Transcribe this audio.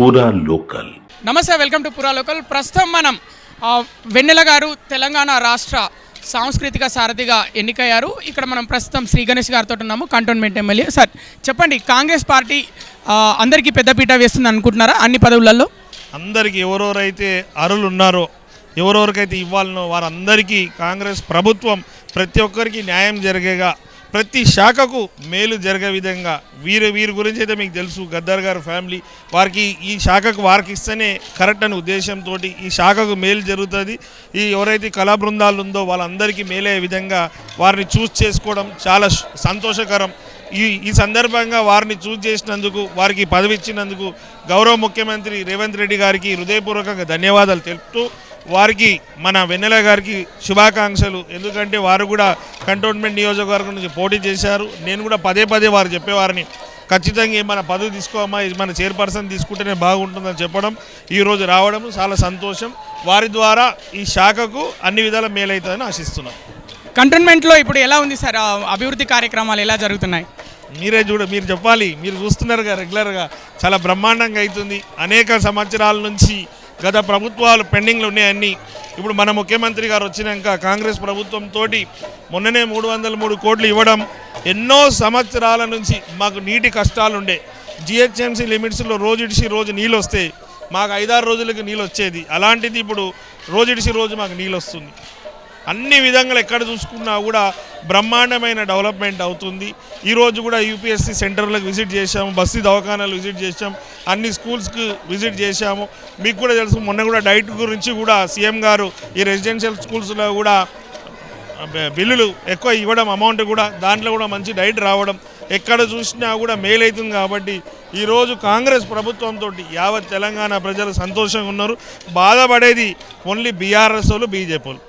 పూరా లోకల్. నమస్తే, welcome to పూరా లోకల్. ప్రస్తుతం మనం వెన్నెల గారు తెలంగాణ రాష్ట్ర సాంస్కృతిక సారథిగా ఎన్నికయ్యారు. ఇక్కడ మనం ప్రస్తుతం శ్రీ గణేష్ గారితో ఉన్నాము, కంటోన్మెంట్ ఎమ్మెల్యే. సార్ చెప్పండి, కాంగ్రెస్ పార్టీ అందరికీ పెద్దపీట వేస్తుంది అనుకుంటున్నారా? అన్ని పదవులలో అందరికీ ఎవరెవరైతే అర్హులు ఉన్నారో, ఎవరెవరికైతే ఇవ్వాలనో వారందరికీ కాంగ్రెస్ ప్రభుత్వం ప్రతి ఒక్కరికి న్యాయం జరిగేగా, ప్రతి శాఖకు మేలు జరిగే విధంగా వీరి గురించి అయితే మీకు తెలుసు, గద్దర్ గారు ఫ్యామిలీ వారికి ఈ శాఖకు వారికి ఇస్తేనే కరెక్ట్ అనే ఉద్దేశంతో ఈ శాఖకు మేలు జరుగుతుంది. ఈ ఎవరైతే కళా బృందాలు ఉందో వాళ్ళందరికీ మేలయ్యే విధంగా వారిని చూస్ చేసుకోవడం చాలా సంతోషకరం. ఈ సందర్భంగా వారిని చూస్ చేసినందుకు, వారికి పదవి ఇచ్చినందుకు గౌరవ ముఖ్యమంత్రి రేవంత్ రెడ్డి గారికి హృదయపూర్వకంగా ధన్యవాదాలు తెలుపుతూ, వారికి మన వెన్నెల గారికి శుభాకాంక్షలు. ఎందుకంటే వారు కూడా కంటోన్మెంట్ నియోజకవర్గం నుంచి పోటీ చేశారు. నేను కూడా పదే వారు చెప్పేవారిని, ఖచ్చితంగా ఏమైనా పదవి తీసుకోమా, మన చైర్పర్సన్ తీసుకుంటేనే బాగుంటుందని చెప్పడం, ఈరోజు రావడం చాలా సంతోషం. వారి ద్వారా ఈ శాఖకు అన్ని విధాల మేలవుతుందని ఆశిస్తున్నాం. కంటోన్మెంట్లో ఇప్పుడు ఎలా ఉంది సార్? అభివృద్ధి కార్యక్రమాలు ఎలా జరుగుతున్నాయి? మీరు చెప్పాలి. మీరు చూస్తున్నారుగా, రెగ్యులర్గా చాలా బ్రహ్మాండంగా అవుతుంది. అనేక సంవత్సరాల నుంచి గత ప్రభుత్వాలు పెండింగ్లు ఉన్నాయన్నీ ఇప్పుడు మన ముఖ్యమంత్రి గారు వచ్చినాక కాంగ్రెస్ ప్రభుత్వంతో మొన్ననే 303 కోట్లు ఇవ్వడం. ఎన్నో సంవత్సరాల నుంచి మాకు నీటి కష్టాలు ఉండే. జిహెచ్ఎంసీ లిమిట్స్లో రోజు ఇడిసి రోజు నీళ్ళు వస్తే మాకు 5-6 రోజులకు నీళ్ళు వచ్చేది. అలాంటిది ఇప్పుడు రోజు ఇడిసి రోజు మాకు నీళ్ళు వస్తుంది. అన్ని విధంగా ఎక్కడ చూసుకున్నా కూడా బ్రహ్మాండమైన డెవలప్మెంట్ అవుతుంది. ఈరోజు కూడా యూపీఎస్సీ సెంటర్లకు విజిట్ చేశాము, బస్తీ దవాఖానాలు విజిట్ చేశాము, అన్ని స్కూల్స్కి విజిట్ చేశాము. మీకు కూడా తెలుసు, మొన్న కూడా డైట్ గురించి కూడా సీఎం గారు ఈ రెసిడెన్షియల్ స్కూల్స్లో కూడా బిల్లులు ఎక్కువ ఇవ్వడం, అమౌంట్ కూడా దాంట్లో కూడా మంచి డైట్ రావడం, ఎక్కడ చూసినా కూడా మేలవుతుంది. కాబట్టి ఈరోజు కాంగ్రెస్ ప్రభుత్వంతో యావత్ తెలంగాణ ప్రజలు సంతోషంగా ఉన్నారు. బాధపడేది ఓన్లీ బీఆర్ఎస్ వాళ్ళు, బీజేపీ వాళ్ళు.